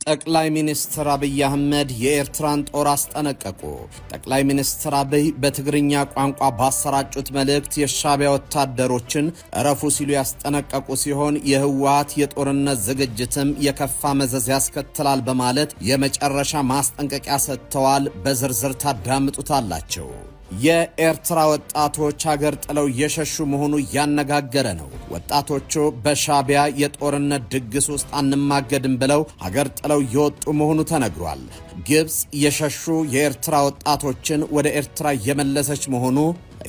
ጠቅላይ ሚኒስትር አብይ አህመድ የኤርትራን ጦር አስጠነቀቁ። ጠቅላይ ሚኒስትር አብይ በትግርኛ ቋንቋ ባሰራጩት መልእክት የሻዕቢያ ወታደሮችን እረፉ ሲሉ ያስጠነቀቁ ሲሆን የህወሓት የጦርነት ዝግጅትም የከፋ መዘዝ ያስከትላል በማለት የመጨረሻ ማስጠንቀቂያ ሰጥተዋል። በዝርዝር ታዳምጡታላችሁ። የኤርትራ ወጣቶች ሀገር ጥለው የሸሹ መሆኑ ያነጋገረ ነው። ወጣቶቹ በሻዕቢያ የጦርነት ድግስ ውስጥ አንማገድም ብለው ሀገር ጥለው የወጡ መሆኑ ተነግሯል። ግብጽ የሸሹ የኤርትራ ወጣቶችን ወደ ኤርትራ የመለሰች መሆኑ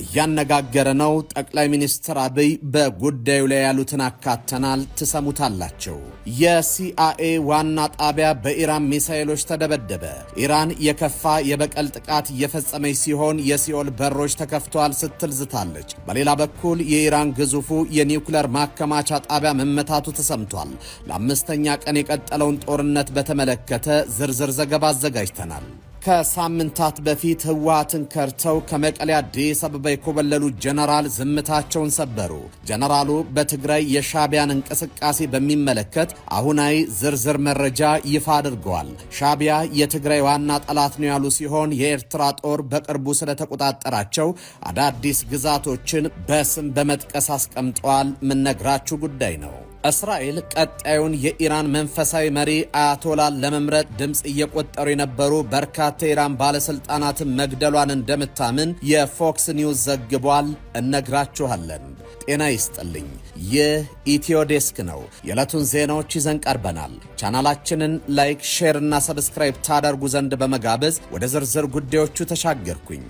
እያነጋገረ ነው። ጠቅላይ ሚኒስትር አብይ በጉዳዩ ላይ ያሉትን አካተናል፣ ትሰሙታላቸው። የሲአይኤ ዋና ጣቢያ በኢራን ሚሳኤሎች ተደበደበ። ኢራን የከፋ የበቀል ጥቃት እየፈጸመች ሲሆን የሲኦል በሮች ተከፍተዋል ስትል ዝታለች። በሌላ በኩል የኢራን ግዙፉ የኒውክሌር ማከማቻ ጣቢያ መመታቱ ተሰምቷል። ለአምስተኛ ቀን የቀጠለውን ጦርነት በተመለከተ ዝርዝር ዘገባ አዘጋጅተናል። ከሳምንታት በፊት ህወሓትን ከርተው ከመቀሌ አዲስ አበባ የኮበለሉ ጀነራል ዝምታቸውን ሰበሩ። ጀነራሉ በትግራይ የሻዕቢያን እንቅስቃሴ በሚመለከት አሁናዊ ዝርዝር መረጃ ይፋ አድርገዋል። ሻዕቢያ የትግራይ ዋና ጠላት ነው ያሉ ሲሆን የኤርትራ ጦር በቅርቡ ስለተቆጣጠራቸው አዳዲስ ግዛቶችን በስም በመጥቀስ አስቀምጠዋል። ምነግራችሁ ጉዳይ ነው። እስራኤል ቀጣዩን የኢራን መንፈሳዊ መሪ አያቶላን ለመምረጥ ድምፅ እየቆጠሩ የነበሩ በርካታ የኢራን ባለስልጣናትን መግደሏን እንደምታምን የፎክስ ኒውስ ዘግቧል። እነግራችኋለን። ጤና ይስጥልኝ። ይህ ኢትዮ ዴስክ ነው። የዕለቱን ዜናዎች ይዘን ቀርበናል። ቻናላችንን ላይክ፣ ሼር እና ሰብስክራይብ ታደርጉ ዘንድ በመጋበዝ ወደ ዝርዝር ጉዳዮቹ ተሻገርኩኝ።